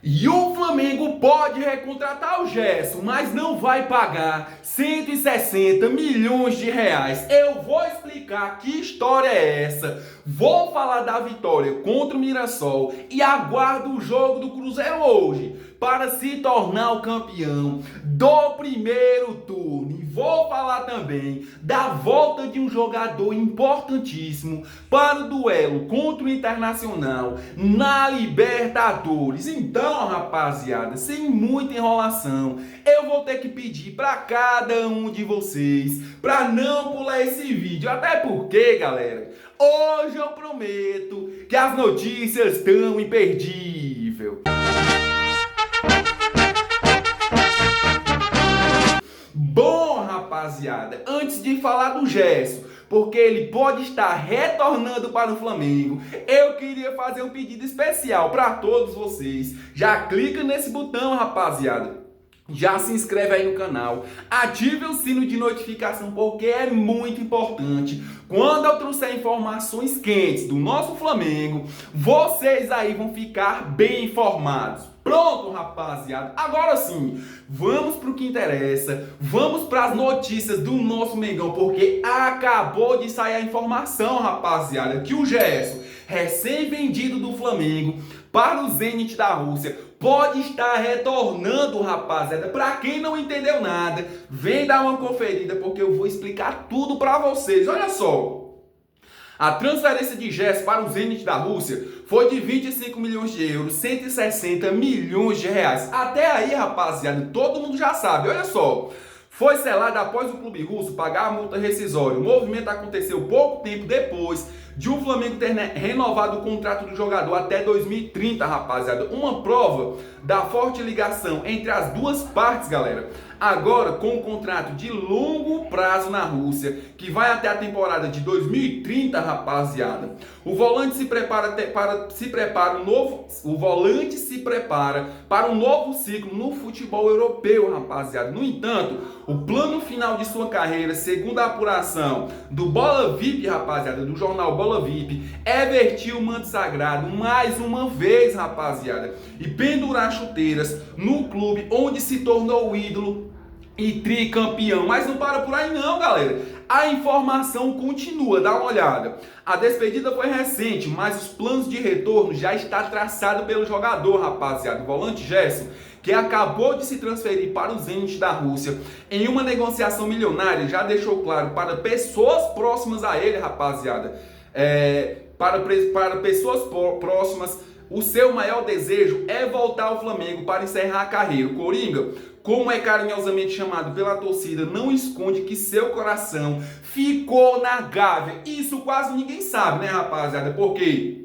E o Flamengo pode recontratar o Gerson, mas não vai pagar 160 milhões de reais. Eu vou explicar que história é essa, vou falar da vitória contra o Mirassol e aguardo o jogo do Cruzeiro hoje para se tornar o campeão do primeiro turno. E vou falar também da volta de um jogador importantíssimo para o duelo contra o Internacional na Libertadores. Então, rapaziada, sem muita enrolação, eu vou ter que pedir para cada um de vocês para não pular esse vídeo. Até porque, galera, hoje eu prometo que as notícias estão imperdíveis. Bom, rapaziada, antes de falar do Gerson, porque ele pode estar retornando para o Flamengo, eu queria fazer um pedido especial para todos vocês. Já clica nesse botão, rapaziada. Já se inscreve aí no canal, ative o sino de notificação porque é muito importante. Quando eu trouxer informações quentes do nosso Flamengo, vocês aí vão ficar bem informados. Pronto, rapaziada. Agora sim, vamos para o que interessa. Vamos para as notícias do nosso Mengão, porque acabou de sair a informação, rapaziada, que o Gerson, recém-vendido do Flamengo para o Zenit da Rússia, pode estar retornando, rapaziada. Para quem não entendeu nada, vem dar uma conferida porque eu vou explicar tudo para vocês. Olha só. A transferência de Gerson para o Zenit da Rússia foi de 25 milhões de euros, 160 milhões de reais. Até aí, rapaziada, todo mundo já sabe. Olha só. Foi selado após o clube russo pagar a multa rescisória. O movimento aconteceu pouco tempo depois de o Flamengo ter renovado o contrato do jogador até 2030, rapaziada. Uma prova da forte ligação entre as duas partes, galera. Agora, com um contrato de longo prazo na Rússia, que vai até a temporada de 2030, rapaziada. O volante se prepara para um novo ciclo no futebol europeu, rapaziada. No entanto, o plano final de sua carreira, segundo a apuração do Bola VIP, rapaziada, do jornal Bola VIP, é vestir o manto sagrado mais uma vez, rapaziada, e pendurar chuteiras no clube onde se tornou o ídolo e tricampeão. Mas não para por aí não, galera. A informação continua, dá uma olhada. A despedida foi recente, mas os planos de retorno já está traçado pelo jogador, rapaziada. O volante Gerson, que acabou de se transferir para o Zenit da Rússia em uma negociação milionária, já deixou claro para pessoas próximas a ele, rapaziada, para pessoas próximas, o seu maior desejo é voltar ao Flamengo para encerrar a carreira. O Coringa, como é carinhosamente chamado pela torcida, não esconde que seu coração ficou na Gávea. Isso quase ninguém sabe, né, rapaziada? Porque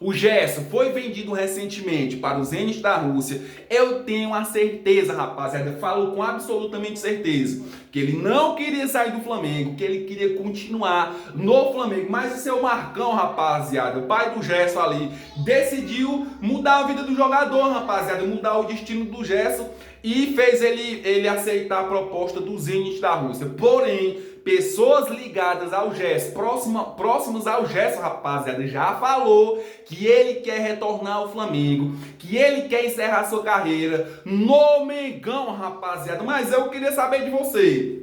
o Gerson foi vendido recentemente para o Zenit da Rússia. Eu tenho a certeza, rapaziada, falo com absolutamente certeza, que ele não queria sair do Flamengo, que ele queria continuar no Flamengo. Mas o seu Marcão, rapaziada, o pai do Gerson ali, decidiu mudar a vida do jogador, rapaziada, mudar o destino do Gerson e fez ele aceitar a proposta do Zenit da Rússia. Porém, pessoas ligadas ao Gerson, próximos ao Gerson, rapaziada, já falou que ele quer retornar ao Flamengo, que ele quer encerrar sua carreira no Mengão, rapaziada. Mas eu queria saber de você,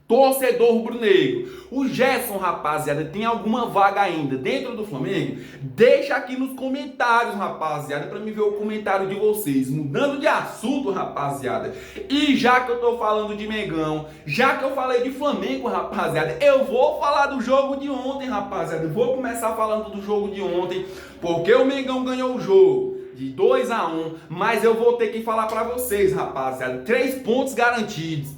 torcedor rubro-negro, o Gerson, rapaziada, tem alguma vaga ainda dentro do Flamengo? Deixa aqui nos comentários, rapaziada, para me ver o comentário de vocês. Mudando de assunto, rapaziada, e já que eu tô falando de Mengão, já que eu falei de Flamengo, rapaziada, eu vou falar do jogo de ontem, rapaziada. Vou começar falando do jogo de ontem, porque o Mengão ganhou o jogo de 2-1, mas eu vou ter que falar para vocês, rapaziada, 3 pontos garantidos.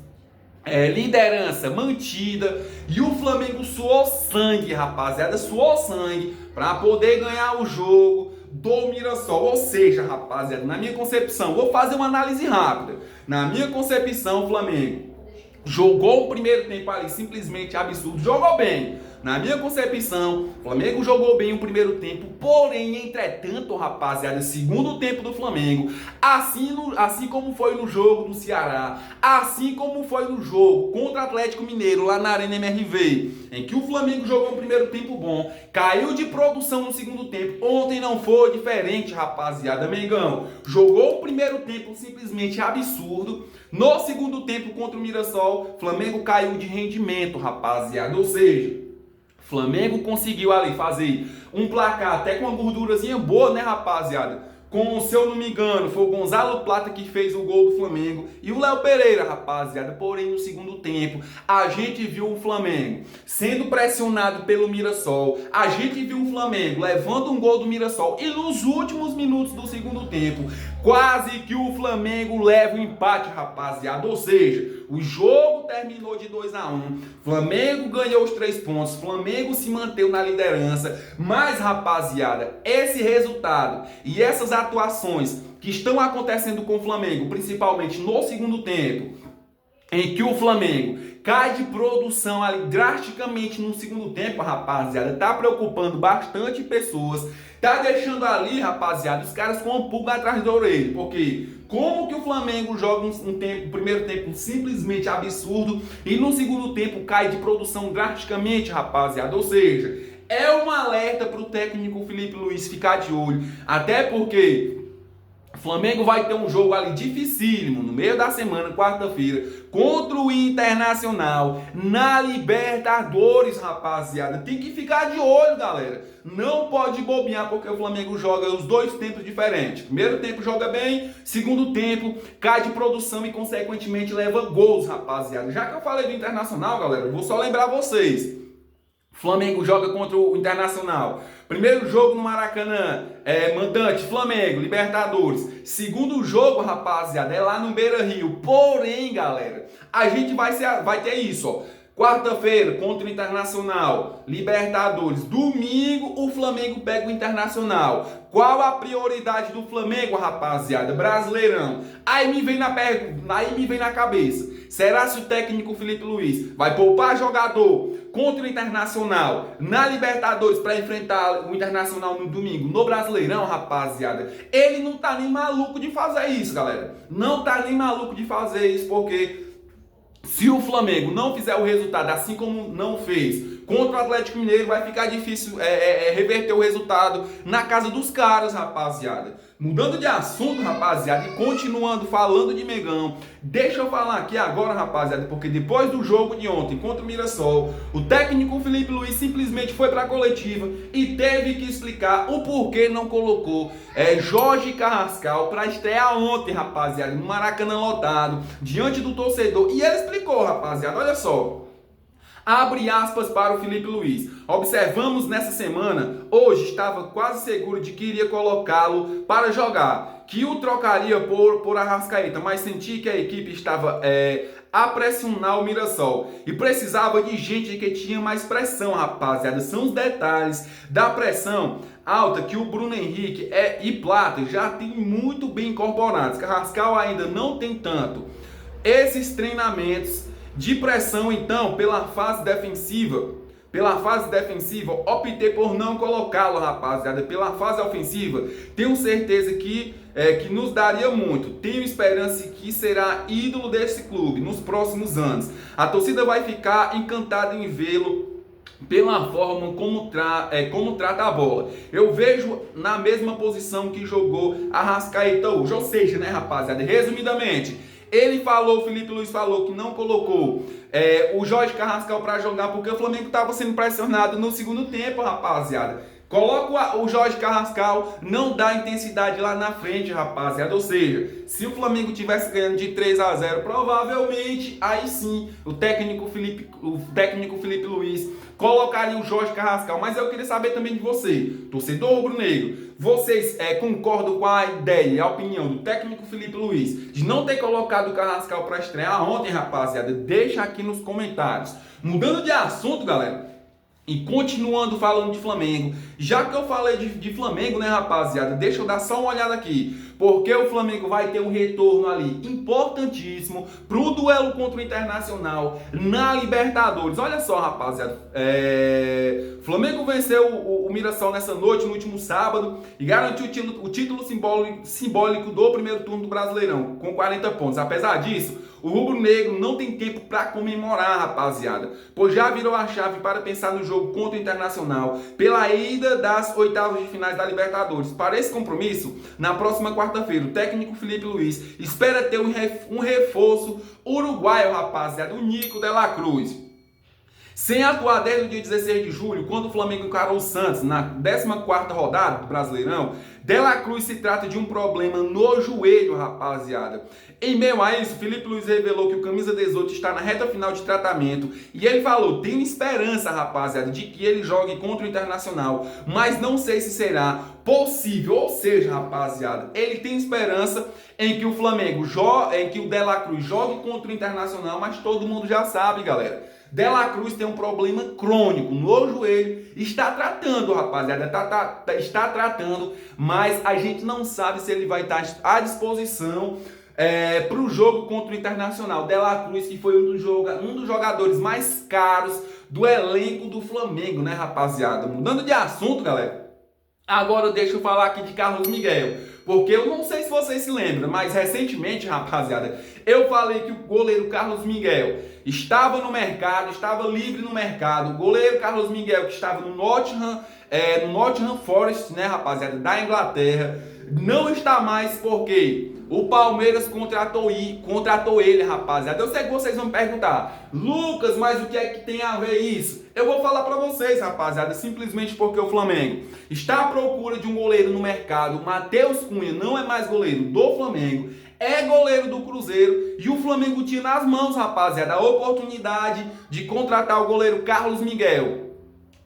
Liderança mantida e o Flamengo suou sangue, rapaziada, suou sangue para poder ganhar o jogo do Mirassol. Ou seja, rapaziada, na minha concepção, vou fazer uma análise rápida. Na minha concepção, o Flamengo jogou o primeiro tempo ali simplesmente absurdo, jogou bem, Na minha concepção, o Flamengo jogou bem o primeiro tempo, porém, entretanto, rapaziada, segundo tempo do Flamengo, assim como foi no jogo do Ceará, assim como foi no jogo contra o Atlético Mineiro, lá na Arena MRV, em que o Flamengo jogou um primeiro tempo bom, caiu de produção no segundo tempo. Ontem não foi diferente, rapaziada. Mengão jogou o primeiro tempo simplesmente absurdo. No segundo tempo contra o Mirassol, Flamengo caiu de rendimento, rapaziada. Ou seja, Flamengo conseguiu ali fazer um placar até com uma gordurazinha boa, né, rapaziada? Se eu não me engano, foi o Gonzalo Plata que fez o gol do Flamengo e o Léo Pereira, rapaziada. Porém, no segundo tempo, a gente viu o Flamengo sendo pressionado pelo Mirassol. A gente viu o Flamengo levando um gol do Mirassol. E nos últimos minutos do segundo tempo, quase que o Flamengo leva o empate, rapaziada. Ou seja, o jogo terminou de 2-1. Flamengo ganhou os 3 pontos. Flamengo se manteve na liderança. Mas, rapaziada, esse resultado e essas atuações que estão acontecendo com o Flamengo, principalmente no segundo tempo, em que o Flamengo cai de produção ali drasticamente no segundo tempo, rapaziada, tá preocupando bastante pessoas, tá deixando ali, rapaziada, os caras com um pulga atrás da orelha, porque como que o Flamengo joga um primeiro tempo simplesmente absurdo e no segundo tempo cai de produção drasticamente, rapaziada? Ou seja, é um alerta para o técnico Felipe Luiz ficar de olho, até porque o Flamengo vai ter um jogo ali dificílimo no meio da semana, quarta-feira, contra o Internacional na Libertadores, rapaziada. Tem que ficar de olho, galera. Não pode bobear porque o Flamengo joga os 2 tempos diferentes. Primeiro tempo joga bem, segundo tempo cai de produção e consequentemente leva gols, rapaziada. Já que eu falei do Internacional, galera, eu vou só lembrar vocês. Flamengo joga contra o Internacional. Primeiro jogo no Maracanã, mandante Flamengo, Libertadores. Segundo jogo, rapaziada, é lá no Beira-Rio. Porém, galera, a gente vai ter isso, ó. Quarta-feira contra o Internacional, Libertadores. Domingo o Flamengo pega o Internacional. Qual a prioridade do Flamengo, rapaziada? Brasileirão. Aí me vem na cabeça. Será se o técnico Felipe Luiz vai poupar jogador contra o Internacional na Libertadores para enfrentar o Internacional no domingo no Brasileirão, rapaziada? Ele não tá nem maluco de fazer isso, galera. Não tá nem maluco de fazer isso, porque se o Flamengo não fizer o resultado assim como não fez contra o Atlético Mineiro, vai ficar difícil reverter o resultado na casa dos caras, rapaziada. Mudando de assunto, rapaziada, e continuando falando de Mengão, deixa eu falar aqui agora, rapaziada, porque depois do jogo de ontem contra o Mirassol, o técnico Felipe Luiz simplesmente foi para a coletiva e teve que explicar o porquê não colocou Jorge Carrascal para estrear ontem, rapaziada, no Maracanã lotado, diante do torcedor. E ele explicou, rapaziada, olha só. Abre aspas para o Felipe Luiz. Observamos nessa semana, hoje estava quase seguro de que iria colocá-lo para jogar, que o trocaria por Arrascaeta, mas senti que a equipe estava a pressionar o Mirassol e precisava de gente que tinha mais pressão, rapaziada. São os detalhes da pressão alta que o Bruno Henrique e Plata já tem muito bem incorporados. Carrascal ainda não tem tanto. Esses treinamentos de pressão, então, pela fase defensiva, optei por não colocá-lo, rapaziada. Pela fase ofensiva, tenho certeza que nos daria muito. Tenho esperança que será ídolo desse clube nos próximos anos. A torcida vai ficar encantada em vê-lo pela forma como trata a bola. Eu vejo na mesma posição que jogou Arrascaeta hoje. Ou seja, né, rapaziada, resumidamente, o Felipe Luiz falou que não colocou o Jorge Carrascal para jogar porque o Flamengo estava sendo pressionado no segundo tempo, rapaziada. Coloca o Jorge Carrascal, não dá intensidade lá na frente, rapaziada. Ou seja, se o Flamengo tivesse ganhando de 3-0, provavelmente, aí sim, o técnico Felipe Luiz colocaria o Jorge Carrascal. Mas eu queria saber também de você, torcedor rubro-negro. Vocês concordam com a ideia e a opinião do técnico Felipe Luiz de não ter colocado o Carrascal para estrear ontem, rapaziada? Deixa aqui nos comentários. Mudando de assunto, galera, E continuando falando de Flamengo, já que eu falei de Flamengo, né, rapaziada, deixa eu dar só uma olhada aqui, porque o Flamengo vai ter um retorno ali importantíssimo pro duelo contra o Internacional na Libertadores. Olha só, rapaziada, Flamengo venceu o Mirassol nessa noite, no último sábado, e garantiu o título simbólico do primeiro turno do Brasileirão, com 40 pontos. Apesar disso, o rubro-negro não tem tempo para comemorar, rapaziada, pois já virou a chave para pensar no jogo contra o Internacional pela ida das oitavas de finais da Libertadores. Para esse compromisso, na próxima quarta-feira, o técnico Felipe Luiz espera ter um reforço uruguaio, rapaziada, o Nico de la Cruz. Sem atuar desde o dia 16 de julho, quando o Flamengo encarou o Santos na 14ª rodada do Brasileirão, De La Cruz se trata de um problema no joelho, rapaziada. Em meio a isso, Felipe Luiz revelou que o camisa 18 está na reta final de tratamento e ele falou: tenho esperança, rapaziada, de que ele jogue contra o Internacional, mas não sei se será possível. Ou seja, rapaziada, ele tem esperança em que o Flamengo em que o De La Cruz jogue contra o Internacional, mas todo mundo já sabe, galera. De La Cruz tem um problema crônico no joelho, está tratando, rapaziada, está tratando, mas a gente não sabe se ele vai estar à disposição para o jogo contra o Internacional. De La Cruz, que foi um dos jogadores mais caros do elenco do Flamengo, né, rapaziada? Mudando de assunto, galera, agora deixa eu falar aqui de Carlos Miguel, porque eu não sei se vocês se lembram, mas recentemente, rapaziada, eu falei que o goleiro Carlos Miguel estava no mercado, estava livre no mercado. O goleiro Carlos Miguel, que estava no Nottingham Forest, né, rapaziada, da Inglaterra, não está mais porque o Palmeiras contratou ele, rapaziada. Eu sei que vocês vão perguntar: Lucas, mas o que é que tem a ver isso? Eu vou falar pra vocês, rapaziada, simplesmente porque o Flamengo está à procura de um goleiro no mercado. O Matheus Cunha não é mais goleiro do Flamengo, é goleiro do Cruzeiro, e o Flamengo tinha nas mãos, rapaziada, a oportunidade de contratar o goleiro Carlos Miguel,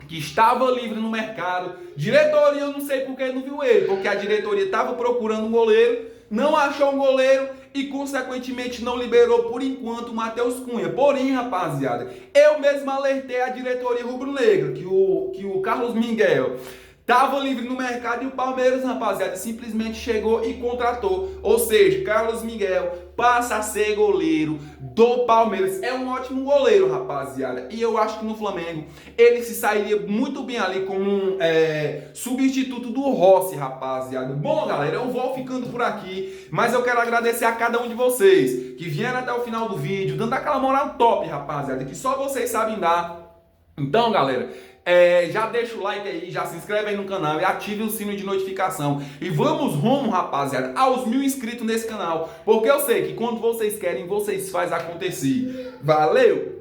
que estava livre no mercado. Diretoria, eu não sei porque não viu ele, porque a diretoria estava procurando um goleiro, não achou um goleiro e, consequentemente, não liberou por enquanto o Matheus Cunha. Porém, rapaziada, eu mesmo alertei a diretoria rubro-negra que o Carlos Miguel estava livre no mercado e o Palmeiras, rapaziada, simplesmente chegou e contratou. Ou seja, Carlos Miguel passa a ser goleiro do Palmeiras. É um ótimo goleiro, rapaziada. E eu acho que no Flamengo ele se sairia muito bem ali como um substituto do Rossi, rapaziada. Bom, galera, eu vou ficando por aqui, mas eu quero agradecer a cada um de vocês que vieram até o final do vídeo, dando aquela moral top, rapaziada, que só vocês sabem dar. Então, galera, já deixa o like aí, já se inscreve aí no canal e ative o sino de notificação. E vamos rumo, rapaziada, aos 1000 inscritos nesse canal, porque eu sei que quando vocês querem, vocês fazem acontecer. Valeu!